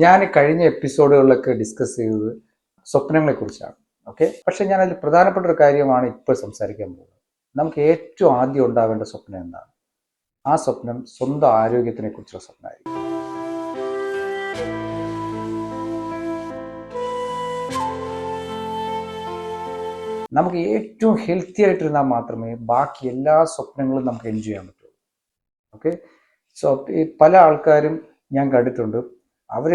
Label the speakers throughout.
Speaker 1: ഞാൻ കഴിഞ്ഞ എപ്പിസോഡുകളിലൊക്കെ ഡിസ്കസ് ചെയ്തത് സ്വപ്നങ്ങളെക്കുറിച്ചാണ്. ഓക്കെ, പക്ഷെ ഞാൻ അതിൽ പ്രധാനപ്പെട്ട ഒരു കാര്യമാണ് ഇപ്പോൾ സംസാരിക്കാൻ പോകുന്നത്. നമുക്ക് ഏറ്റവും ആദ്യം ഉണ്ടാവേണ്ട സ്വപ്നം എന്താണ്? ആ സ്വപ്നം സ്വന്തം ആരോഗ്യത്തിനെ കുറിച്ചുള്ള സ്വപ്നമായിരിക്കും. നമുക്ക് ഏറ്റവും ഹെൽത്തി ആയിട്ടിരുന്നാൽ മാത്രമേ ബാക്കി എല്ലാ സ്വപ്നങ്ങളും നമുക്ക് എൻജോയ് ചെയ്യാൻ പറ്റുള്ളൂ. ഓക്കെ, സോ പല ആൾക്കാരും ഞാൻ കണ്ടിട്ടുണ്ട്, അവർ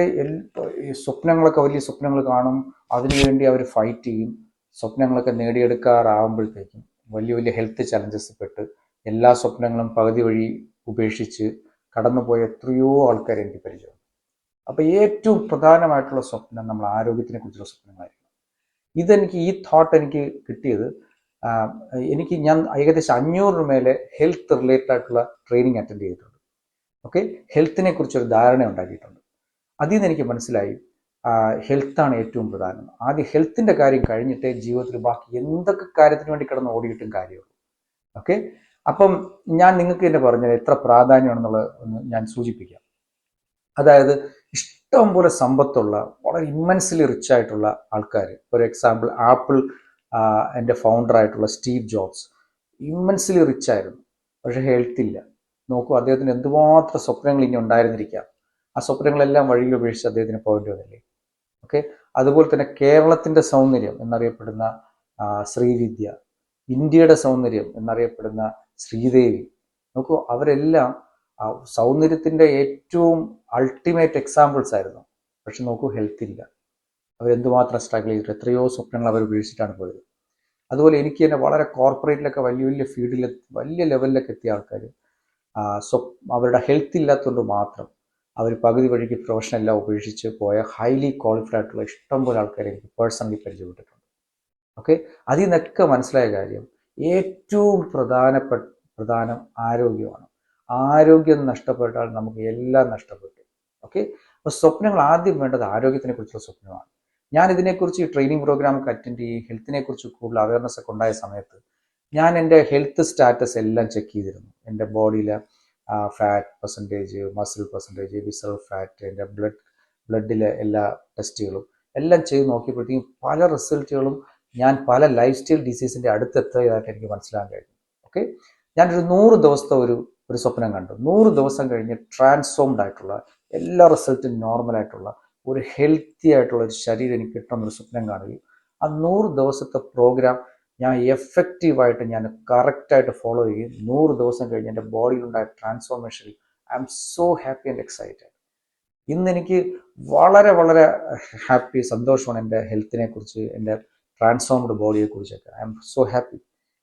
Speaker 1: ഈ സ്വപ്നങ്ങളൊക്കെ വലിയ സ്വപ്നങ്ങൾ കാണും, അതിനുവേണ്ടി അവർ ഫൈറ്റ് ചെയ്യും. സ്വപ്നങ്ങളൊക്കെ നേടിയെടുക്കാറാവുമ്പോഴത്തേക്കും വലിയ വലിയ ഹെൽത്ത് ചലഞ്ചസ് പെട്ട് എല്ലാ സ്വപ്നങ്ങളും പകുതി വഴി ഉപേക്ഷിച്ച് കടന്നുപോയ എത്രയോ ആൾക്കാർ എനിക്ക് പരിചയമുണ്ട്. അപ്പോൾ ഏറ്റവും പ്രധാനമായിട്ടുള്ള സ്വപ്നം നമ്മൾ ആരോഗ്യത്തിനെ കുറിച്ചുള്ള സ്വപ്നങ്ങളായിരിക്കും. ഈ തോട്ട് എനിക്ക് കിട്ടിയത്, ഞാൻ ഏകദേശം 500 മേലെ ഹെൽത്ത് റിലേറ്റഡ് ആയിട്ടുള്ള ട്രെയിനിങ് അറ്റൻഡ് ചെയ്തിട്ടുണ്ട്. ഓക്കെ, ഹെൽത്തിനെ കുറിച്ചൊരു ധാരണ ഉണ്ടാക്കിയിട്ടുണ്ട്. അതിൽ നിന്ന് എനിക്ക് മനസ്സിലായി, ഹെൽത്താണ് ഏറ്റവും പ്രധാനം. ആദ്യം ഹെൽത്തിൻ്റെ കാര്യം കഴിഞ്ഞിട്ടേ ജീവിതത്തിൽ ബാക്കി എന്തൊക്കെ കാര്യത്തിന് വേണ്ടി കിടന്ന് ഓടിയിട്ടും കാര്യമുള്ളൂ. ഓക്കെ, അപ്പം ഞാൻ നിങ്ങൾക്ക് തന്നെ പറഞ്ഞത് എത്ര പ്രാധാന്യമാണെന്നുള്ളത് ഒന്ന് ഞാൻ സൂചിപ്പിക്കാം. അതായത് ഇഷ്ടം പോലെ സമ്പത്തുള്ള, വളരെ ഇമ്മൻസ്ലി റിച്ച് ആയിട്ടുള്ള ആൾക്കാർ, ഫോർ എക്സാമ്പിൾ ആപ്പിൾ എൻ്റെ ഫൗണ്ടറായിട്ടുള്ള സ്റ്റീവ് ജോബ്സ് ഇമ്മൻസ്ലി റിച്ച് ആയിരുന്നു, പക്ഷേ ഹെൽത്ത് ഇല്ല. നോക്കൂ, അദ്ദേഹത്തിന് എന്തുമാത്രം സ്വപ്നങ്ങൾ ഇനി ഉണ്ടായിരുന്നിരിക്കാം. ആ സ്വപ്നങ്ങളെല്ലാം വഴിയിൽ ഉപേക്ഷിച്ച് അദ്ദേഹത്തിന് പോകേണ്ടി വന്നില്ലേ? ഓക്കെ, അതുപോലെ തന്നെ കേരളത്തിൻ്റെ സൗന്ദര്യം എന്നറിയപ്പെടുന്ന ശ്രീവിദ്യ, ഇന്ത്യയുടെ സൗന്ദര്യം എന്നറിയപ്പെടുന്ന ശ്രീദേവി, നോക്കൂ, അവരെല്ലാം സൗന്ദര്യത്തിൻ്റെ ഏറ്റവും അൾട്ടിമേറ്റ് എക്സാമ്പിൾസ് ആയിരുന്നു. പക്ഷെ നോക്കൂ, ഹെൽത്ത് ഇല്ല. അവരെന്തുമാത്രം സ്ട്രഗിൾ ചെയ്തിട്ട് എത്രയോ സ്വപ്നങ്ങൾ അവർ ഉപേക്ഷിച്ചിട്ടാണ് പോയത്. അതുപോലെ എനിക്ക് തന്നെ വളരെ കോർപ്പറേറ്റിലൊക്കെ വലിയ വലിയ ഫീൽഡിൽ വലിയ ലെവലിലൊക്കെ എത്തിയ ആൾക്കാർ അവരുടെ ഹെൽത്ത് ഇല്ലാത്തതുകൊണ്ട് മാത്രം അവർ പകുതി വഴിക്ക് പ്രൊഫഷൻ എല്ലാം ഉപേക്ഷിച്ച് പോയ ഹൈലി ക്വാളിഫൈഡ് ആയിട്ടുള്ള ഇഷ്ടംപോലെ ആൾക്കാരെ എനിക്ക് പേഴ്സണലി പരിചയപ്പെട്ടിട്ടുണ്ട്. ഓക്കെ, അതിൽ നിന്നൊക്കെ മനസ്സിലായ കാര്യം, ഏറ്റവും പ്രധാനം ആരോഗ്യമാണ്. ആരോഗ്യം നഷ്ടപ്പെട്ടാൽ നമുക്ക് എല്ലാം നഷ്ടപ്പെട്ടു. ഓക്കെ, അപ്പോൾ സ്വപ്നങ്ങൾ ആദ്യം വേണ്ടത് ആരോഗ്യത്തിനെ കുറിച്ചുള്ള സ്വപ്നമാണ്. ഞാൻ ഇതിനെക്കുറിച്ച് ഈ ട്രെയിനിങ് പ്രോഗ്രാമൊക്കെ അറ്റൻഡ് ചെയ്യും, ഹെൽത്തിനെ കുറിച്ച് കൂടുതൽ അവയർനെസ് ഒക്കെ ഉണ്ടായ സമയത്ത് ഞാൻ എൻ്റെ ഹെൽത്ത് സ്റ്റാറ്റസ് എല്ലാം ചെക്ക് ചെയ്തിരുന്നു. എൻ്റെ ബോഡിയിലെ fat percentage, muscle percentage, visceral fat, എൻ്റെ ബ്ലഡിലെ എല്ലാ ടെസ്റ്റുകളും എല്ലാം ചെയ്ത് നോക്കിയപ്പോഴത്തേക്കും പല റിസൾട്ടുകളും ഞാൻ പല ലൈഫ് സ്റ്റൈൽ ഡിസീസിൻ്റെ അടുത്തെത്തിയതായിട്ട് എനിക്ക് മനസ്സിലാക്കാൻ കഴിഞ്ഞു. ഓക്കെ, ഞാനൊരു 100 ദിവസത്തെ ഒരു സ്വപ്നം കണ്ടു. 100 ദിവസം കഴിഞ്ഞ് ട്രാൻസ്ഫോംഡ് ആയിട്ടുള്ള, എല്ലാ റിസൾട്ടും നോർമലായിട്ടുള്ള ഒരു ഹെൽത്തി ആയിട്ടുള്ള ഒരു ശരീരം എനിക്ക് കിട്ടുന്നൊരു സ്വപ്നം കാണുകയും ആ 100 ദിവസത്തെ പ്രോഗ്രാം ഞാൻ എഫക്റ്റീവായിട്ട് ഞാൻ കറക്റ്റായിട്ട് ഫോളോ ചെയ്യും. 100 ദിവസം കഴിഞ്ഞ് എൻ്റെ ബോഡിയിലുണ്ടായ ട്രാൻസ്ഫോർമേഷനിൽ I am so happy and excited. ഇന്ന് എനിക്ക് വളരെ വളരെ ഹാപ്പി, സന്തോഷമാണ് എൻ്റെ ഹെൽത്തിനെ കുറിച്ച്, എൻ്റെ ട്രാൻസ്ഫോംഡ് ബോഡിയെ കുറിച്ചൊക്കെ. I am so happy.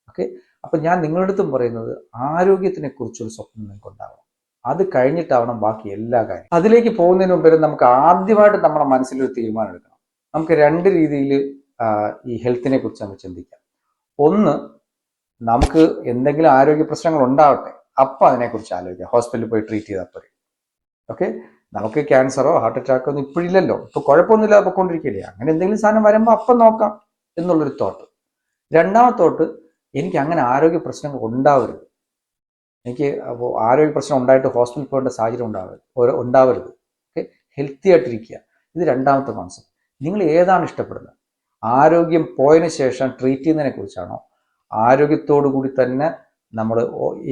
Speaker 1: Okay, അപ്പം ഞാൻ നിങ്ങളുടെ അടുത്തും പറയുന്നത്, ആരോഗ്യത്തിനെ കുറിച്ചൊരു സ്വപ്നം നിങ്ങൾക്ക് ഉണ്ടാവണം. അത് കഴിഞ്ഞിട്ടാവണം ബാക്കി എല്ലാ കാര്യം. അതിലേക്ക് പോകുന്നതിന് മുമ്പ് നമുക്ക് ആദ്യമായിട്ട് നമ്മുടെ മനസ്സിലൊരു തീരുമാനം എടുക്കണം. നമുക്ക് 2 രീതിയിൽ ഈ ഹെൽത്തിനെ കുറിച്ച് നമുക്ക് ചിന്തിക്കാം. ഒന്ന്, നമുക്ക് എന്തെങ്കിലും ആരോഗ്യ പ്രശ്നങ്ങൾ ഉണ്ടാവട്ടെ, അപ്പം അതിനെക്കുറിച്ച് ആലോചിക്കാം, ഹോസ്പിറ്റലിൽ പോയി ട്രീറ്റ് ചെയ്താൽ പോരെ. ഓക്കെ, നമുക്ക് ക്യാൻസറോ ഹാർട്ട് അറ്റാക്കോ ഒന്നും ഇപ്പോഴില്ലല്ലോ, ഇപ്പോൾ കുഴപ്പമൊന്നുമില്ലാതെ പോയിക്കൊണ്ടിരിക്കില്ലേ, അങ്ങനെ എന്തെങ്കിലും സാധനം വരുമ്പോൾ അപ്പം നോക്കാം എന്നുള്ളൊരു തോട്ട്. രണ്ടാമത്തെ തോട്ട്, എനിക്ക് അങ്ങനെ ആരോഗ്യ പ്രശ്നങ്ങൾ ഉണ്ടാവരുത്, എനിക്ക് അപ്പോൾ ആരോഗ്യ പ്രശ്നം ഉണ്ടായിട്ട് ഹോസ്പിറ്റലിൽ പോകേണ്ട സാഹചര്യം ഉണ്ടാവരുത്. ഓക്കെ, ഹെൽത്തി ആയിട്ടിരിക്കുക. ഇത് രണ്ടാമത്തെ കോൺസെപ്റ്റ്. നിങ്ങൾ ഏതാണ് ഇഷ്ടപ്പെടുന്നത്? ആരോഗ്യം പോയതിന് ശേഷം ട്രീറ്റ് ചെയ്യുന്നതിനെ കുറിച്ചാണോ, ആരോഗ്യത്തോടു കൂടി തന്നെ നമ്മൾ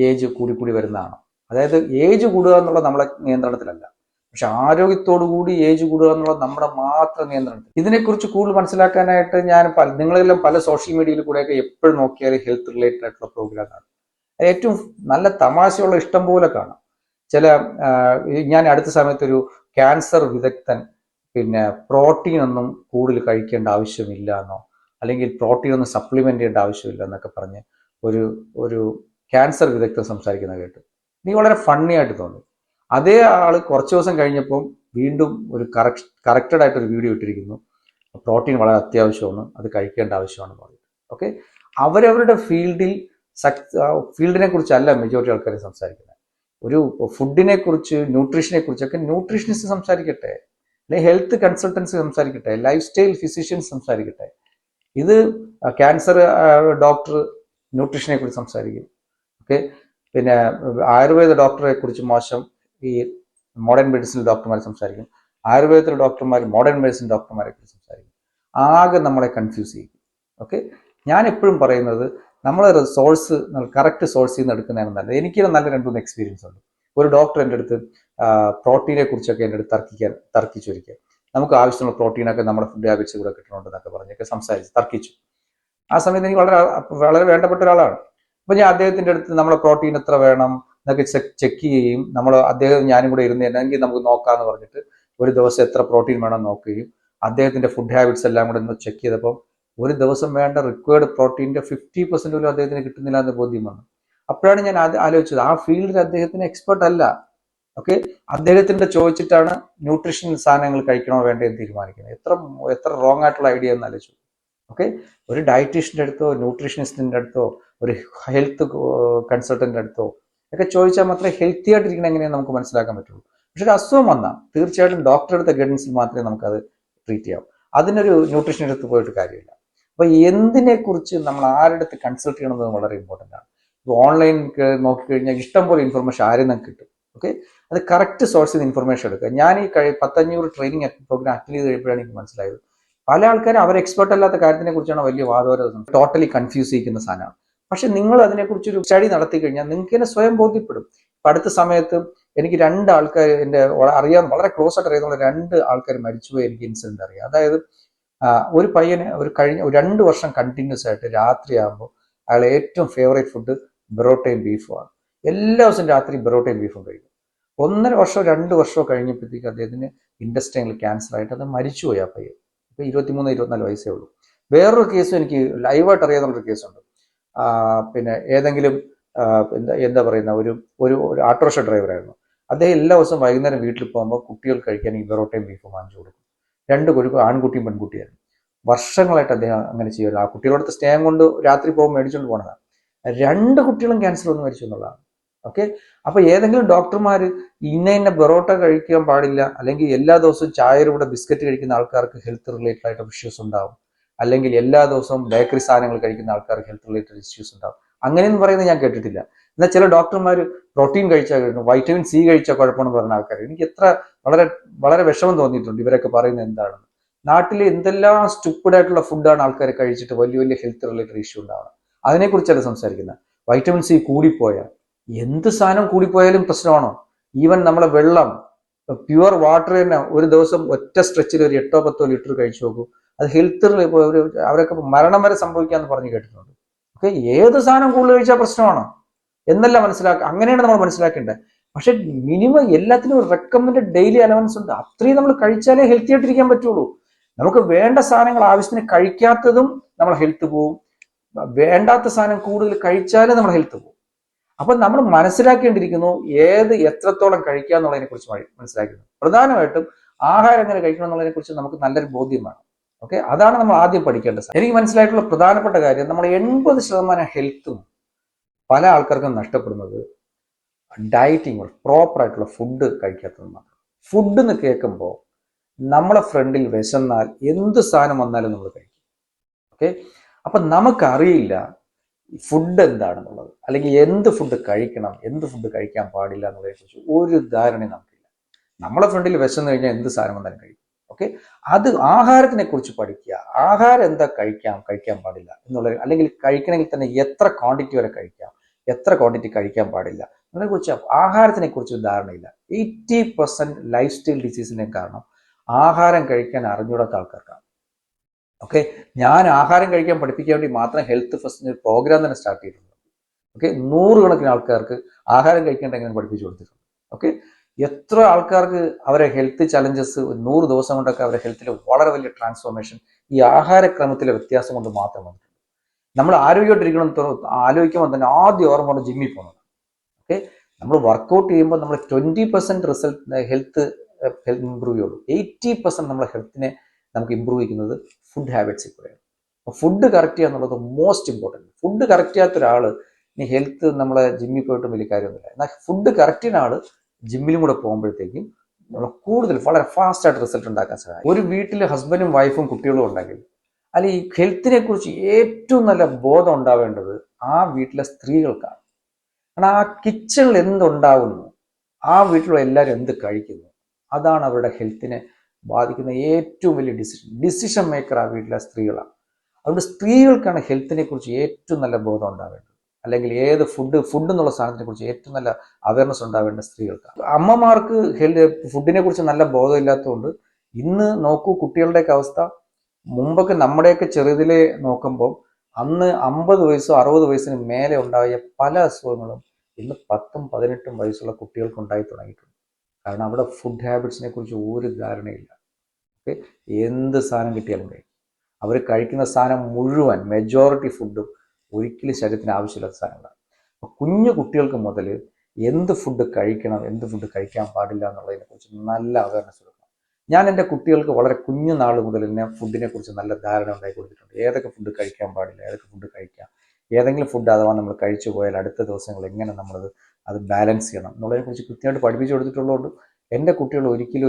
Speaker 1: ഏജ് കൂടി വരുന്നതാണോ? അതായത് ഏജ് കൂടുക എന്നുള്ളത് നമ്മളെ നിയന്ത്രണത്തിലല്ല, പക്ഷെ ആരോഗ്യത്തോടു കൂടി ഏജ് കൂടുക എന്നുള്ളത് നമ്മുടെ മാത്രം നിയന്ത്രണത്തിൽ. ഇതിനെക്കുറിച്ച് കൂടുതൽ മനസ്സിലാക്കാനായിട്ട് ഞാൻ നിങ്ങളെല്ലാം പല സോഷ്യൽ മീഡിയയിൽ കൂടെയൊക്കെ എപ്പോഴും നോക്കിയാൽ ഹെൽത്ത് റിലേറ്റഡ് ആയിട്ടുള്ള പ്രോഗ്രാമാണ്. ഏറ്റവും നല്ല തമാശയുള്ള ഇഷ്ടം പോലെ കാണാം. ഞാൻ അടുത്ത സമയത്തൊരു ക്യാൻസർ വിദഗ്ധൻ പ്രോട്ടീൻ ഒന്നും കൂടുതൽ കഴിക്കേണ്ട ആവശ്യമില്ല എന്നോ, അല്ലെങ്കിൽ പ്രോട്ടീൻ ഒന്നും സപ്ലിമെന്റ് ചെയ്യേണ്ട ആവശ്യമില്ല എന്നൊക്കെ പറഞ്ഞ് ഒരു ക്യാൻസർ വിദഗ്ധൻ സംസാരിക്കുന്നത് കേട്ടു. എനിക്ക് വളരെ ഫണ്ണി ആയിട്ട് തോന്നി. അതേ ആൾ കുറച്ച് ദിവസം കഴിഞ്ഞപ്പം വീണ്ടും ഒരു കറക്റ്റഡ് ആയിട്ടൊരു വീഡിയോ ഇട്ടിരിക്കുന്നു, പ്രോട്ടീൻ വളരെ അത്യാവശ്യമാണ്, അത് കഴിക്കേണ്ട ആവശ്യമാണെന്ന് പറഞ്ഞിട്ട്. ഓക്കെ, അവരവരുടെ ഫീൽഡിനെ കുറിച്ചല്ല മെജോറിറ്റി ആൾക്കാർ സംസാരിക്കുന്നത്. ഒരു ഫുഡിനെ കുറിച്ച്, ന്യൂട്രീഷനെ കുറിച്ചൊക്കെ ന്യൂട്രീഷനിസ്റ്റ് സംസാരിക്കട്ടെ, അല്ലെങ്കിൽ ഹെൽത്ത് കൺസൾട്ടൻസി സംസാരിക്കട്ടെ, ലൈഫ് സ്റ്റൈൽ ഫിസിഷ്യൻസ് സംസാരിക്കട്ടെ. ഇത് ക്യാൻസർ ഡോക്ടർ ന്യൂട്രീഷനെ കുറിച്ച് സംസാരിക്കും. ഓക്കെ, ആയുർവേദ ഡോക്ടറെ കുറിച്ച് മോശം ഈ മോഡേൺ മെഡിസിൻ ഡോക്ടർമാർ സംസാരിക്കും. ആയുർവേദത്തിലെ ഡോക്ടർമാർ, മോഡേൺ മെഡിസിൻ ഡോക്ടർമാരെക്കുറിച്ച് സംസാരിക്കും. ആകെ നമ്മളെ കൺഫ്യൂസ് ചെയ്യും. ഓക്കെ, ഞാൻ എപ്പോഴും പറയുന്നത് നമ്മൾ സോഴ്സ് കറക്റ്റ് സോഴ്സിൽ നിന്ന് എടുക്കുന്നതാണ് നല്ലത്. എനിക്ക് നല്ല 2-3 എക്സ്പീരിയൻസ് ഉണ്ട്. ഒരു ഡോക്ടർ എൻ്റെ അടുത്ത് പ്രോട്ടീനെ കുറിച്ചൊക്കെ എൻ്റെ അടുത്ത് തർക്കിച്ചൊരിക്കുക. നമുക്ക് ആവശ്യമുള്ള പ്രോട്ടീനൊക്കെ നമ്മുടെ ഫുഡ് ഹാബിറ്റ്സ് കൂടെ കിട്ടണമെന്നൊക്കെ പറഞ്ഞൊക്കെ തർക്കിച്ചു. ആ സമയത്ത് എനിക്ക് വളരെ വളരെ വേണ്ടപ്പെട്ട ഒരാളാണ്. അപ്പൊ ഞാൻ അദ്ദേഹത്തിന്റെ അടുത്ത് നമ്മളെ പ്രോട്ടീൻ എത്ര വേണം എന്നൊക്കെ ചെക്ക് ചെയ്യുകയും അദ്ദേഹം ഞാനും കൂടെ ഇരുന്ന് എന്നെങ്കിൽ നമുക്ക് നോക്കാന്ന് പറഞ്ഞിട്ട് ഒരു ദിവസം എത്ര പ്രോട്ടീൻ വേണം നോക്കുകയും അദ്ദേഹത്തിന്റെ ഫുഡ് ഹാബിറ്റ്സ് എല്ലാം കൂടെ ഒന്ന് ചെക്ക് ചെയ്തപ്പോൾ ഒരു ദിവസം വേണ്ട റിക്വയർഡ് പ്രോട്ടീൻ്റെ 50% പോലും അദ്ദേഹത്തിന് കിട്ടുന്നില്ല എന്ന് ബോധ്യം വന്നു. അപ്പോഴാണ് ഞാൻ ആലോചിച്ചത്, ആ ഫീൽഡിൽ അദ്ദേഹത്തിന് എക്സ്പെർട്ട് അല്ല. ഓക്കെ, അദ്ദേഹത്തിന്റെ ചോദിച്ചിട്ടാണ് ന്യൂട്രീഷൻ സാധനങ്ങൾ കഴിക്കണോ വേണ്ടോ എന്ന് തീരുമാനിക്കുന്നത്. എത്ര റോങ് ആയിട്ടുള്ള ഐഡിയ എന്ന് ആലോചിച്ചു. ഓക്കെ, ഒരു ഡയറ്റീഷ്യൻ്റെ അടുത്തോ ന്യൂട്രീഷനിസ്റ്റിൻ്റെ അടുത്തോ ഒരു ഹെൽത്ത് കൺസൾട്ടൻ്റെ അടുത്തോ ഒക്കെ ചോദിച്ചാൽ മാത്രമേ ഹെൽത്തി ആയിട്ടിരിക്കണം എങ്ങനെയാണ് നമുക്ക് മനസ്സിലാക്കാൻ പറ്റുള്ളൂ. പക്ഷെ ഒരു അസുഖം വന്നാൽ തീർച്ചയായിട്ടും ഡോക്ടറെ അടുത്ത ഗൈഡൻസിൽ മാത്രമേ നമുക്കത് ട്രീറ്റ് ചെയ്യാവൂ. അതിനൊരു ന്യൂട്രീഷൻ്റെ അടുത്ത് പോയിട്ട് കാര്യമില്ല. അപ്പൊ എന്തിനെക്കുറിച്ച് നമ്മൾ ആരുടെ അടുത്ത് കൺസൾട്ട് ചെയ്യണമെന്നത് വളരെ ഇമ്പോർട്ടൻ്റ് ആണ്. ഇപ്പോൾ ഓൺലൈൻ നോക്കിക്കഴിഞ്ഞാൽ ഇഷ്ടംപോലെ ഇൻഫർമേഷൻ ആരും നമുക്ക് കിട്ടും. ഓക്കെ, അത് കറക്റ്റ് സോഴ്സിൽ നിന്ന് ഇൻഫർമേഷൻ എടുക്കുക. ഞാൻ ഈ 10-500 ട്രെയിനിങ് പ്രോഗ്രാം അറ്റൻഡ് ചെയ്ത് കഴിയുമ്പോഴാണ് എനിക്ക് മനസ്സിലായത് പല ആൾക്കാരും അവർ എക്സ്പെർട്ട് അല്ലാത്ത കാര്യത്തിനെ കുറിച്ചാണ് വലിയ വാദോരം, ടോട്ടലി കൺഫ്യൂസ് ചെയ്യിക്കുന്ന സാധനമാണ്. പക്ഷെ നിങ്ങൾ അതിനെക്കുറിച്ചൊരു സ്റ്റഡി നടത്തി കഴിഞ്ഞാൽ നിങ്ങൾക്ക് തന്നെ സ്വയം ബോധ്യപ്പെടും. ഇപ്പം അടുത്ത സമയത്ത് എനിക്ക് 2 ആൾക്കാർ എൻ്റെ അറിയാൻ വളരെ ക്ലോസ് ആയിട്ട് അറിയാവുന്ന 2 ആൾക്കാർ മരിച്ചുപോയി എനിക്ക് ഇൻസിഡന്റ് അറിയാം. അതായത് ഒരു പയ്യന് കഴിഞ്ഞ 2 വർഷം കണ്ടിന്യൂസ് ആയിട്ട് രാത്രിയാകുമ്പോൾ അയാൾ ഏറ്റവും ഫേവറേറ്റ് ഫുഡ് ബെറോട്ടയും ബീഫുമാണ്. എല്ലാ ദിവസവും രാത്രി ബെറോട്ടയും ബീഫും കഴിക്കും. 1.5 വർഷമോ 2 വർഷമോ കഴിഞ്ഞപ്പോഴത്തേക്ക് അദ്ദേഹത്തിന് ഇൻഡസ്ട്രിയൽ ക്യാൻസർ ആയിട്ട് അത് മരിച്ചുപോയി. ആ പയ്യൻ ഇപ്പം 23-24 വയസ്സേ ഉള്ളൂ. വേറൊരു കേസും എനിക്ക് ലൈവായിട്ട് അറിയാവുന്നൊരു കേസുണ്ട്. പിന്നെ ഏതെങ്കിലും എന്താ പറയുന്ന ഒരു ഓട്ടോറിക്ഷ ഡ്രൈവറായിരുന്നു. അദ്ദേഹം എല്ലാ ദിവസവും വൈകുന്നേരം വീട്ടിൽ പോകുമ്പോൾ കുട്ടികൾ കഴിക്കാൻ ഈ ബെറോട്ടയും ബീഫും വാങ്ങിച്ചു കൊടുക്കും. 2 ആൺകുട്ടിയും പെൺകുട്ടിയായിരുന്നു. വർഷങ്ങളായിട്ട് അദ്ദേഹം അങ്ങനെ ചെയ്യുമല്ലോ. ആ കുട്ടികളോടത്ത് സ്നേഹം കൊണ്ട് രാത്രി പോകുമ്പോൾ മേടിച്ചുകൊണ്ട് പോണതാണ്. 2 കുട്ടികളും ക്യാൻസർ വന്ന് മരിച്ചു എന്നുള്ളതാണ്. ഓക്കെ, അപ്പൊ ഏതെങ്കിലും ഡോക്ടർമാർ ഇന്ന ബെറോട്ട കഴിക്കാൻ പാടില്ല, അല്ലെങ്കിൽ എല്ലാ ദിവസവും ചായയുടെ കൂടെ ബിസ്ക്കറ്റ് കഴിക്കുന്ന ആൾക്കാർക്ക് ഹെൽത്ത് റിലേറ്റഡ് ആയിട്ട് ഇഷ്യൂസ് ഉണ്ടാവും, അല്ലെങ്കിൽ എല്ലാ ദിവസവും ബേക്കറി സാധനങ്ങൾ കഴിക്കുന്ന ആൾക്കാർക്ക് ഹെൽത്ത് റിലേറ്റഡ് ഇഷ്യൂസ് ഉണ്ടാവും. അങ്ങനെയൊന്നും പറയുന്നത് ഞാൻ കേട്ടിട്ടില്ല. എന്നാൽ ചില ഡോക്ടർമാർ പ്രോട്ടീൻ കഴിച്ചാൽ കഴിക്കണം, വൈറ്റമിൻ സി കഴിച്ചാൽ കുഴപ്പമെന്ന് പറഞ്ഞ ആൾക്കാർ എനിക്ക് വളരെ വളരെ വിഷമം തോന്നിയിട്ടുണ്ട് ഇവരൊക്കെ പറയുന്നത് എന്താണെന്ന്. നാട്ടിൽ എന്തെല്ലാം സ്റ്റുപ്പിഡ് ആയിട്ടുള്ള ഫുഡാണ് ആൾക്കാർ കഴിച്ചിട്ട് വലിയ വലിയ ഹെൽത്ത് റിലേറ്റഡ് ഇഷ്യൂ ഉണ്ടാവുന്നത്. അതിനെക്കുറിച്ചല്ല സംസാരിക്കുന്നത്. വൈറ്റമിൻ സി കൂടിപ്പോയാൽ എന്ത് സാധനം കൂടിപ്പോയാലും പ്രശ്നമാണോ? ഈവൻ നമ്മളെ വെള്ളം, പ്യുവർ വാട്ടർ തന്നെ ഒരു ദിവസം ഒറ്റ സ്ട്രെച്ചിൽ ഒരു 8-10 ലിറ്റർ കഴിച്ചു നോക്കൂ. അത് ഹെൽത്ത് അവരൊക്കെ മരണം വരെ സംഭവിക്കാന്ന് പറഞ്ഞു കേട്ടിട്ടുണ്ട്. ഓക്കെ, ഏത് സാധനം കൂടുതൽ കഴിച്ചാൽ പ്രശ്നമാണോ എന്നല്ല അങ്ങനെയാണ് നമ്മൾ മനസ്സിലാക്കേണ്ടത്. പക്ഷെ മിനിമം എല്ലാത്തിനും ഒരു റെക്കമെൻഡഡ് ഡെയിലി അലവൻസ് ഉണ്ട്. അത്രയും നമ്മൾ കഴിച്ചാലേ ഹെൽത്തി ആയിട്ടിരിക്കാൻ പറ്റുള്ളൂ. നമുക്ക് വേണ്ട സാധനങ്ങൾ ആവശ്യത്തിന് കഴിക്കാത്തതും നമ്മുടെ ഹെൽത്ത് പോവും, വേണ്ടാത്ത സാധനം കൂടുതൽ കഴിച്ചാലേ നമ്മുടെ ഹെൽത്ത് പോവും. അപ്പൊ നമ്മൾ മനസ്സിലാക്കേണ്ടിയിരിക്കുന്നു എത്രത്തോളം കഴിക്കുക എന്നുള്ളതിനെ കുറിച്ച് മനസ്സിലാക്കുന്നു. പ്രധാനമായിട്ടും ആഹാരം എങ്ങനെ കഴിക്കണം എന്നുള്ളതിനെ കുറിച്ച് നമുക്ക് നല്ലൊരു ബോധ്യം വേണം. ഓക്കെ, അതാണ് നമ്മൾ ആദ്യം പഠിക്കേണ്ടത്. എനിക്ക് മനസ്സിലായിട്ടുള്ള പ്രധാനപ്പെട്ട കാര്യം, നമ്മൾ 80% ഹെൽത്തും പല ആൾക്കാർക്കും നഷ്ടപ്പെടുന്നത് ഡയറ്റിങ്, പ്രോപ്പർ ആയിട്ടുള്ള ഫുഡ് കഴിക്കാത്തത് മാത്രം. ഫുഡ് എന്ന് കേൾക്കുമ്പോൾ നമ്മളെ ഫ്രണ്ടിൽ വിശന്നാൽ എന്ത് സാധനം വന്നാലും നമ്മൾ കഴിക്കും. ഓക്കെ, അപ്പൊ നമുക്കറിയില്ല ഫുഡ് എന്താണെന്നുള്ളത്, അല്ലെങ്കിൽ എന്ത് ഫുഡ് കഴിക്കണം, എന്ത് ഫുഡ് കഴിക്കാൻ പാടില്ല എന്നുള്ളതിനെ കുറിച്ച് ഒരു ധാരണയും നമുക്കില്ല. നമ്മളെ ഫ്രണ്ടിൽ വിശന്ന് കഴിഞ്ഞാൽ എന്ത് സാധനം വന്നാലും കഴിക്കും. ഓക്കെ, അത് ആഹാരത്തിനെ കുറിച്ച് പഠിക്കുക. ആഹാരം എന്താ കഴിക്കാൻ പാടില്ല എന്നുള്ളത്, അല്ലെങ്കിൽ കഴിക്കണമെങ്കിൽ തന്നെ എത്ര ക്വാണ്ടിറ്റി വരെ കഴിക്കാം, എത്ര ക്വാണ്ടിറ്റി കഴിക്കാൻ പാടില്ല അതിനെക്കുറിച്ച് ആഹാരത്തിനെ കുറിച്ച് ധാരണയില്ല. 80% ലൈഫ് സ്റ്റൈൽ ഡിസീസിന്റെ കാരണം ആഹാരം കഴിക്കാൻ അറിഞ്ഞൂടാത്ത ആൾക്കാർക്കാണ്. ഓക്കെ, ഞാൻ ആഹാരം കഴിക്കാൻ പഠിപ്പിക്കാൻ വേണ്ടി മാത്രം ഹെൽത്ത് ഫസ്റ്റ് ഒരു പ്രോഗ്രാം തന്നെ സ്റ്റാർട്ട് ചെയ്തിട്ടുണ്ട്. ഓക്കെ, 100 കണക്കിന് ആൾക്കാർക്ക് ആഹാരം കഴിക്കേണ്ട എങ്ങനെ പഠിപ്പിച്ചു കൊടുത്തിട്ടുണ്ട്. ഓക്കെ, എത്ര ആൾക്കാർക്ക് അവരെ ഹെൽത്ത് ചലഞ്ചസ് 100 ദിവസം കൊണ്ടൊക്കെ അവരുടെ ഹെൽത്തിൽ വളരെ വലിയ ട്രാൻസ്ഫോർമേഷൻ ഈ ആഹാരക്രമത്തിലെ വ്യത്യാസം കൊണ്ട് മാത്രം വന്നിട്ടുണ്ട്. നമ്മൾ ആരോഗ്യമായിട്ടിരിക്കണം ആലോചിക്കുമ്പോൾ തന്നെ ആദ്യം ഓർമ്മ ജിമ്മിൽ പോകുന്നത്. ഓക്കെ, നമ്മൾ വർക്കൗട്ട് ചെയ്യുമ്പോൾ നമ്മൾ 20% റിസൾട്ട് ഹെൽത്ത് ഇമ്പ്രൂവ് ചെയ്യുള്ളൂ. 80% നമ്മളെ ഹെൽത്തിനെ നമുക്ക് ഇമ്പ്രൂവ് ചെയ്യുന്നത് ഫുഡ് ഹാബിറ്റ്സിൽ കൂടെയാണ്. അപ്പോൾ ഫുഡ് കറക്റ്റ് ചെയ്യുക എന്നുള്ളത് മോസ്റ്റ് ഇമ്പോർട്ടൻറ്റ്. ഫുഡ് കറക്റ്റ് ചെയ്യാത്ത ഒരാൾ ഇനി ഹെൽത്ത് നമ്മളെ ജിമ്മിൽ പോയിട്ടും വലിയ കാര്യമൊന്നുമില്ല. എന്നാൽ ഫുഡ് കറക്റ്റ് ചെയ്യുന്ന ആൾ ജിമ്മിലും കൂടെ പോകുമ്പോഴത്തേക്കും നമ്മൾ കൂടുതൽ വളരെ ഫാസ്റ്റ് ആയിട്ട് റിസൾട്ട് ഉണ്ടാക്കാൻ സാധിക്കും. ഒരു വീട്ടിൽ ഹസ്ബൻഡും വൈഫും കുട്ടികളും ഉണ്ടെങ്കിൽ അല്ലെങ്കിൽ ഈ ഹെൽത്തിനെ കുറിച്ച് ഏറ്റവും നല്ല ബോധം ഉണ്ടാവേണ്ടത് ആ വീട്ടിലെ സ്ത്രീകൾക്കാണ്. കാരണം ആ കിച്ചണിൽ എന്തുണ്ടാവുന്നു, ആ വീട്ടിലുള്ള എല്ലാവരും എന്ത് കഴിക്കുന്നു, അതാണ് അവരുടെ ഹെൽത്തിനെ ബാധിക്കുന്ന ഏറ്റവും വലിയ ഡിസിഷൻ മേക്കർ ആ വീട്ടിലെ സ്ത്രീകളാണ്. അതുകൊണ്ട് സ്ത്രീകൾക്കാണ് ഹെൽത്തിനെ കുറിച്ച് ഏറ്റവും നല്ല ബോധം ഉണ്ടാവേണ്ടത്. അല്ലെങ്കിൽ ഏത് ഫുഡ് എന്നുള്ള സാധനത്തിനെ കുറിച്ച് ഏറ്റവും നല്ല അവയർനെസ് ഉണ്ടാവേണ്ട സ്ത്രീകൾക്കാണ്. അമ്മമാർക്ക് ഫുഡിനെ കുറിച്ച് നല്ല ബോധം ഇല്ലാത്തതുകൊണ്ട് ഇന്ന് നോക്കൂ കുട്ടികളുടെയൊക്കെ അവസ്ഥ. മുമ്പൊക്കെ നമ്മുടെയൊക്കെ ചെറുതിലെ നോക്കുമ്പോൾ അന്ന് 50 വയസ്സോ 60 വയസ്സിന് മേലെ ഉണ്ടായ പല അസുഖങ്ങളും ഇന്ന് 10ഉം 18ഉം വയസ്സുള്ള കുട്ടികൾക്ക് ഉണ്ടായി തുടങ്ങിയിട്ടുണ്ട്. കാരണം അവിടെ ഫുഡ് ഹാബിറ്റ്സിനെ കുറിച്ച് ഒരു ധാരണയില്ല. ഓക്കെ, എന്ത് സാധനം കിട്ടിയാലും കഴിക്കും. അവർ കഴിക്കുന്ന സാധനം മുഴുവൻ മെജോറിറ്റി ഫുഡും ഒരിക്കലും ശരീരത്തിന് ആവശ്യമില്ലാത്ത സാധനങ്ങളാണ്. അപ്പോൾ കുഞ്ഞു കുട്ടികൾക്ക് മുതൽ എന്ത് ഫുഡ് കഴിക്കണം, എന്ത് ഫുഡ് കഴിക്കാൻ പാടില്ല എന്നുള്ളതിനെ കുറിച്ച് നല്ല അവയർനെസ് കൊടുക്കണം. ഞാൻ എൻ്റെ കുട്ടികൾക്ക് വളരെ കുഞ്ഞു നാൾ മുതൽ തന്നെ ഫുഡിനെ കുറിച്ച് നല്ല ധാരണ ഉണ്ടാക്കി കൊടുത്തിട്ടുണ്ട്. ഏതൊക്കെ ഫുഡ് കഴിക്കാൻ പാടില്ല, ഏതൊക്കെ ഫുഡ് കഴിക്കാം, ഏതെങ്കിലും ഫുഡ് അഥവാ നമ്മൾ കഴിച്ചു പോയാൽ അടുത്ത ദിവസങ്ങൾ എങ്ങനെ അത് ബാലൻസ് ചെയ്യണം എന്നുള്ളതിനെക്കുറിച്ച് കൃത്യമായിട്ട് പഠിപ്പിച്ചു കൊടുത്തിട്ടുള്ളതുകൊണ്ട് എൻ്റെ കുട്ടികൾ ഒരിക്കലും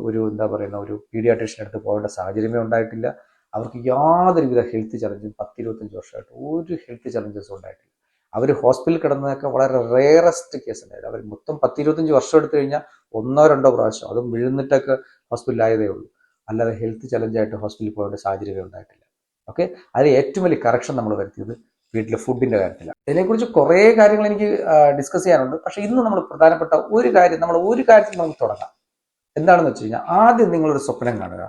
Speaker 1: ഒരു എന്താ പറയുന്ന ഒരു പീഡിയാട്രീഷ്യൻ അടുത്ത് പോകേണ്ട സാഹചര്യമേ ഉണ്ടായിട്ടില്ല. അവർക്ക് യാതൊരുവിധ ഹെൽത്ത് ചലഞ്ചും 10-25 വർഷമായിട്ട് ഒരു ഹെൽത്ത് ചലഞ്ചസും ഉണ്ടായിട്ടില്ല. അവർ ഹോസ്പിറ്റലിൽ കിടന്നതൊക്കെ വളരെ റെയറസ്റ്റ് കേസ് ഉണ്ടായിരുന്നു. അവർ മൊത്തം 10-25 വർഷം എടുത്തു കഴിഞ്ഞാൽ 1-2 പ്രാവശ്യം അതും വീഴുന്നിട്ടൊക്കെ ഹോസ്പിറ്റലായതേ ഉള്ളൂ. അല്ലാതെ ഹെൽത്ത് ചലഞ്ചായിട്ട് ഹോസ്പിറ്റലിൽ പോകേണ്ട സാഹചര്യമേ ഉണ്ടായിട്ടില്ല. ഓക്കെ, അതിൽ ഏറ്റവും വലിയ കറക്ഷൻ നമ്മൾ വരുത്തിയത് വീട്ടിലെ ഫുഡിൻ്റെ കാര്യത്തിലാണ്. ഇതിനെക്കുറിച്ച് കുറേ കാര്യങ്ങൾ എനിക്ക് ഡിസ്കസ് ചെയ്യാനുണ്ട്. പക്ഷേ ഇന്ന് നമ്മൾ പ്രധാനപ്പെട്ട ഒരു കാര്യം നമുക്ക് തുടങ്ങാം. എന്താണെന്ന് വെച്ച് കഴിഞ്ഞാൽ ആദ്യം നിങ്ങളൊരു സ്വപ്നം കാണുക,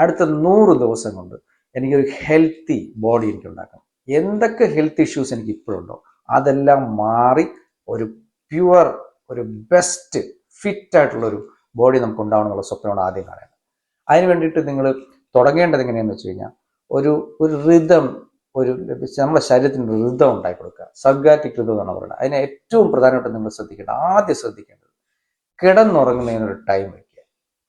Speaker 1: അടുത്ത 100 ദിവസം കൊണ്ട് എനിക്കൊരു ഹെൽത്തി ബോഡി എനിക്ക് ഉണ്ടാക്കണം. എന്തൊക്കെ ഹെൽത്ത് ഇഷ്യൂസ് എനിക്ക് ഇപ്പോഴുണ്ടോ അതെല്ലാം മാറി ഒരു പ്യുവർ, ഒരു ബെസ്റ്റ് ഫിറ്റ് ആയിട്ടുള്ള ഒരു ബോഡി നമുക്ക് ഉണ്ടാവണം എന്നുള്ള സ്വപ്നമാണ് ആദ്യം കാണുന്നത്. അതിന് വേണ്ടിയിട്ട് നിങ്ങൾ തുടങ്ങേണ്ടത് എങ്ങനെയാണെന്ന് വെച്ച് കഴിഞ്ഞാൽ ഒരു റിതം, നമ്മുടെ ശരീരത്തിന് ഒരു റിതം ഉണ്ടാക്കി കൊടുക്കുക. സർഗാറ്റിക് റിതം എന്നാണ് പറയുന്നത്. അതിനെ ഏറ്റവും പ്രധാനമായിട്ട് നിങ്ങൾ ആദ്യം ശ്രദ്ധിക്കേണ്ടത് കിടന്നുറങ്ങുന്നതിനൊരു ടൈം വയ്ക്കുക.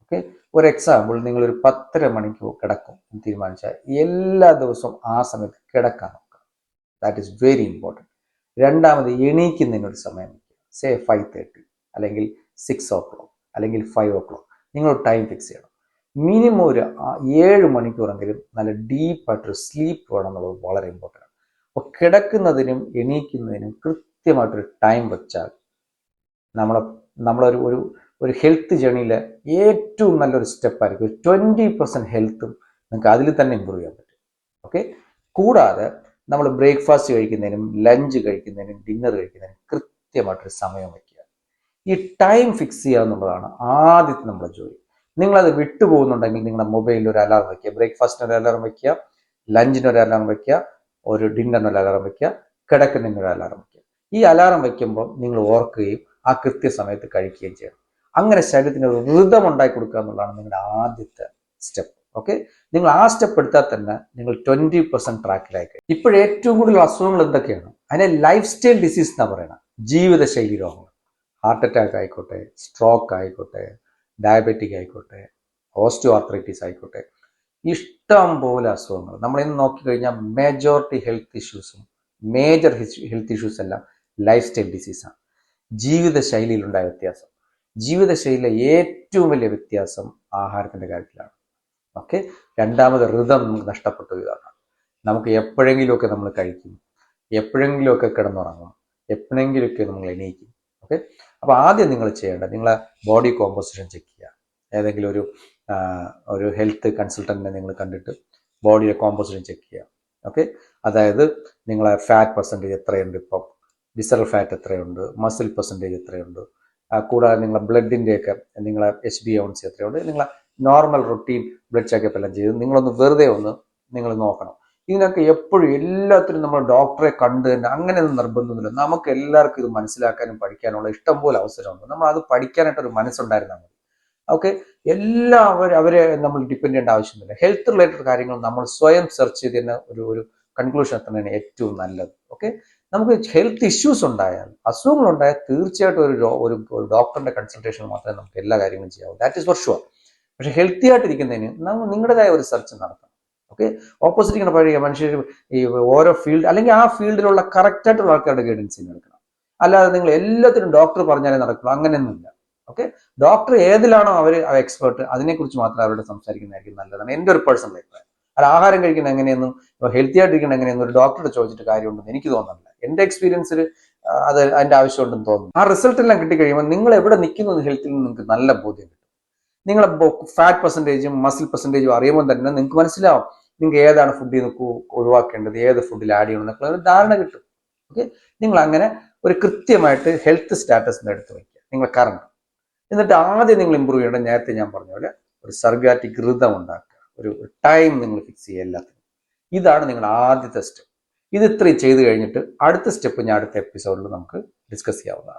Speaker 1: ഓക്കെ, ഒരു എക്സാമ്പിൾ, നിങ്ങളൊരു 10:30 മണിക്ക് കിടക്കും എന്ന് തീരുമാനിച്ചാൽ എല്ലാ ദിവസവും ആ സമയത്ത് കിടക്കാൻ നോക്കുക. That is very important. രണ്ടാമത് എണീക്കുന്നതിനൊരു സമയം വയ്ക്കുക. സേ 5:30 അല്ലെങ്കിൽ 6 o'clock അല്ലെങ്കിൽ 5 o'clock. നിങ്ങൾ ടൈം ഫിക്സ് ചെയ്യണം. മിനിമം ഒരു 7 മണിക്കൂറെങ്കിലും നല്ല ഡീപ്പായിട്ടൊരു സ്ലീപ്പ് വേണം എന്നുള്ളത് വളരെ ഇമ്പോർട്ടൻ്റ് ആണ്. അപ്പോൾ കിടക്കുന്നതിനും എണീക്കുന്നതിനും കൃത്യമായിട്ടൊരു ടൈം വെച്ചാൽ നമ്മളൊരു ഒരു ഹെൽത്ത് ജേണിയിൽ ഏറ്റവും നല്ലൊരു സ്റ്റെപ്പായിരിക്കും. 20% ഹെൽത്തും നിങ്ങൾക്ക് അതിൽ തന്നെ ഇമ്പ്രൂവ് ചെയ്യാൻ പറ്റും. ഓക്കെ, കൂടാതെ നമ്മൾ ബ്രേക്ക്ഫാസ്റ്റ് കഴിക്കുന്നതിനും ലഞ്ച് കഴിക്കുന്നതിനും ഡിന്നർ കഴിക്കുന്നതിനും കൃത്യമായിട്ടൊരു സമയം വയ്ക്കുക. ഈ ടൈം ഫിക്സ് ചെയ്യുക എന്നുള്ളതാണ് ആദ്യത്തെ നമ്മുടെ ജോലി. നിങ്ങളത് വിട്ടുപോകുന്നുണ്ടെങ്കിൽ നിങ്ങളുടെ മൊബൈലിൽ ഒരു അലാറം വയ്ക്കുക. ബ്രേക്ക്ഫാസ്റ്റിന് ഒരു അലാറം വയ്ക്കുക, ലഞ്ചിനൊരു അലാറം വയ്ക്കുക, ഒരു ഡിന്നറിനൊരു അലാറം വയ്ക്കുക, കിടക്കുന്നതിനൊരു അലാറം വയ്ക്കുക. ഈ അലാറം വയ്ക്കുമ്പോൾ നിങ്ങൾ ഓർക്കുകയും ആ കൃത്യസമയത്ത് കഴിക്കുകയും ചെയ്യണം. അങ്ങനെ ശരീരത്തിന് ഒരു ഋതം ഉണ്ടാക്കി കൊടുക്കുക എന്നുള്ളതാണ് നിങ്ങളുടെ ആദ്യത്തെ സ്റ്റെപ്പ്. ഓക്കെ, നിങ്ങൾ ആ സ്റ്റെപ്പ് എടുത്താൽ തന്നെ നിങ്ങൾ 20% ട്രാക്കിലായി കഴിയും. ഇപ്പോഴേറ്റവും കൂടുതൽ അസുഖങ്ങൾ എന്തൊക്കെയാണ്? അതിനെ ലൈഫ് സ്റ്റൈൽ ഡിസീസ് എന്നാണ് പറയുന്നത്. ജീവിതശൈലി രോഗങ്ങൾ, ഹാർട്ട് അറ്റാക്ക് ആയിക്കോട്ടെ, സ്ട്രോക്ക് ആയിക്കോട്ടെ, ഡയബറ്റിക് ആയിക്കോട്ടെ, ഓസ്റ്റിയോ ആർത്രൈറ്റിസ് ആയിക്കോട്ടെ, ഇഷ്ടം പോലെ അസുഖങ്ങൾ. നമ്മളിന്ന് നോക്കിക്കഴിഞ്ഞാൽ മേജർ ഹെൽത്ത് ഇഷ്യൂസ് എല്ലാം ലൈഫ് സ്റ്റൈൽ ഡിസീസാണ്. ജീവിതശൈലിയിലുണ്ടായ വ്യത്യാസം. ജീവിതശൈലിയിലെ ഏറ്റവും വലിയ വ്യത്യാസം ആഹാരത്തിൻ്റെ കാര്യത്തിലാണ്. ഓക്കെ, രണ്ടാമത് ഋതം നമുക്ക് നഷ്ടപ്പെട്ടു ഇതാണ്. നമുക്ക് എപ്പോഴെങ്കിലുമൊക്കെ നമ്മൾ കഴിക്കും, എപ്പോഴെങ്കിലുമൊക്കെ കിടന്നുറങ്ങും, എപ്പോഴെങ്കിലുമൊക്കെ നമ്മൾ എണീക്കും. ഓക്കെ, അപ്പോൾ ആദ്യം നിങ്ങൾ ചെയ്യേണ്ടത് നിങ്ങളെ ബോഡി കോമ്പോസിഷൻ ചെക്ക് ചെയ്യുക. ഏതെങ്കിലും ഒരു ഹെൽത്ത് കൺസൾട്ടൻറ്റിനെ നിങ്ങൾ കണ്ടിട്ട് ബോഡിയുടെ കോമ്പോസിഷൻ ചെക്ക് ചെയ്യുക. ഓക്കെ, അതായത് നിങ്ങളെ ഫാറ്റ് പെർസെൻറ്റേജ് എത്രയുണ്ട്, ഇപ്പം വിസറൽ ഫാറ്റ് എത്രയുണ്ട്, മസിൽ പെർസെൻറ്റേജ് എത്രയുണ്ട്, കൂടാതെ നിങ്ങളെ ബ്ലഡിൻ്റെയൊക്കെ നിങ്ങളെ HbA1c എത്രയുണ്ട്, നിങ്ങളെ നോർമൽ റൊട്ടീൻ ബ്ലഡ് ചെക്കപ്പ് എല്ലാം ചെയ്ത് നിങ്ങളൊന്ന് വെറുതെ നിങ്ങൾ നോക്കണം. ഇതിനൊക്കെ എപ്പോഴും എല്ലാത്തിനും നമ്മൾ ഡോക്ടറെ കണ്ട് തന്നെ അങ്ങനെയൊന്നും നിർബന്ധമൊന്നുമില്ല. നമുക്ക് എല്ലാവർക്കും ഇത് മനസ്സിലാക്കാനും പഠിക്കാനുള്ള ഇഷ്ടംപോലെ അവസരമുണ്ട്. നമ്മൾ അത് പഠിക്കാനായിട്ടൊരു മനസ്സുണ്ടായിരുന്നാൽ മതി. ഓക്കെ, അവരെ നമ്മൾ ഡിപ്പെൻഡ് ചെയ്യേണ്ട ആവശ്യമില്ല. ഹെൽത്ത് റിലേറ്റഡ് കാര്യങ്ങൾ നമ്മൾ സ്വയം സെർച്ച് ചെയ്ത് തന്നെ ഒരു കൺക്ലൂഷൻ എത്തുന്നതാണ് ഏറ്റവും നല്ലത്. ഓക്കെ, നമുക്ക് ഹെൽത്ത് ഇഷ്യൂസ് ഉണ്ടായാൽ, അസുഖങ്ങളുണ്ടായാൽ തീർച്ചയായിട്ടും ഒരു ഡോക്ടറിന്റെ കൺസൾട്ടേഷൻ മാത്രമേ നമുക്ക് എല്ലാ കാര്യങ്ങളും ചെയ്യാവൂ. That is for sure. പക്ഷെ ഹെൽത്തി ആയിട്ടിരിക്കുന്നതിന് നമ്മൾ നിങ്ങളുടേതായ ഒരു സെർച്ച് നടത്തണം. ഓക്കെ, ഓപ്പോസിറ്റ് ഇങ്ങനെ പഴയ മനുഷ്യർ ഈ ഓരോ ഫീൽഡ് അല്ലെങ്കിൽ ആ ഫീൽഡിലുള്ള കറക്റ്റ് ആയിട്ടുള്ള ആൾക്കാരുടെ ഗൈഡൻസ് എടുക്കണം. അല്ലാതെ നിങ്ങൾ എല്ലാത്തിനും ഡോക്ടർ പറഞ്ഞാലേ നടക്കുള്ളൂ, അങ്ങനെയൊന്നുമില്ല. ഓക്കെ, ഡോക്ടർ ഏതിലാണോ അവർ എക്സ്പേർട്ട് അതിനെക്കുറിച്ച് മാത്രം അവരോട് സംസാരിക്കുന്നതായിരിക്കും നല്ലതാണ് എൻ്റെ ഒരു പേഴ്സണൽ അഭിപ്രായം. അത് ആഹാരം കഴിക്കുന്നത് എങ്ങനെയെന്നും ഹെൽത്തി ആയിട്ടിരിക്കുന്നത് എങ്ങനെയെന്നും ഒരു ഡോക്ടറോട് ചോദിച്ചിട്ട് കാര്യമുണ്ടെന്ന് എനിക്ക് തോന്നുന്നില്ല. എൻ്റെ എക്സ്പീരിയൻസിൽ അതിൻ്റെ ആവശ്യമുണ്ടെന്ന് തോന്നുന്നു. ആ റിസൾട്ട് എല്ലാം കിട്ടിക്കഴിയുമ്പോൾ നിങ്ങൾ എവിടെ നിൽക്കുന്നു ഹെൽത്തിൽ നിന്ന് നിങ്ങൾക്ക് നല്ല ബോധ്യം കിട്ടും. നിങ്ങളെ ഫാറ്റ് പെർസെൻറ്റേജും മസിൽ പെർസെൻറ്റേജും അറിയുമ്പോൾ തന്നെ നിങ്ങൾക്ക് മനസ്സിലാവും നിങ്ങൾക്ക് ഏതാണ് ഫുഡിൽ നിന്ന് ഒഴിവാക്കേണ്ടത്, ഏത് ഫുഡിൽ ആഡ് ചെയ്യണം എന്നൊക്കെ ഒരു ധാരണ കിട്ടും. ഓക്കെ, നിങ്ങൾ അങ്ങനെ ഒരു കൃത്യമായിട്ട് ഹെൽത്ത് സ്റ്റാറ്റസ് എടുത്ത് വയ്ക്കുക, നിങ്ങൾ കറണ്ട്. എന്നിട്ട് ആദ്യം നിങ്ങൾ ഇമ്പ്രൂവ് ചെയ്യേണ്ടത് നേരത്തെ ഞാൻ പറഞ്ഞ പോലെ ഒരു സർഗാറ്റിക് ഋതം ഉണ്ടാക്കുക, ഒരു ടൈം നിങ്ങൾ ഫിക്സ് ചെയ്യുക എല്ലാത്തിനും. ഇതാണ് നിങ്ങളുടെ ആദ്യത്തെ സ്റ്റെപ്പ്. ഇത് ഇത്രയും ചെയ്ത് കഴിഞ്ഞിട്ട് അടുത്ത സ്റ്റെപ്പ് ഞാൻ അടുത്ത എപ്പിസോഡിൽ നമുക്ക് ഡിസ്കസ് ചെയ്യാവുന്നതാണ്.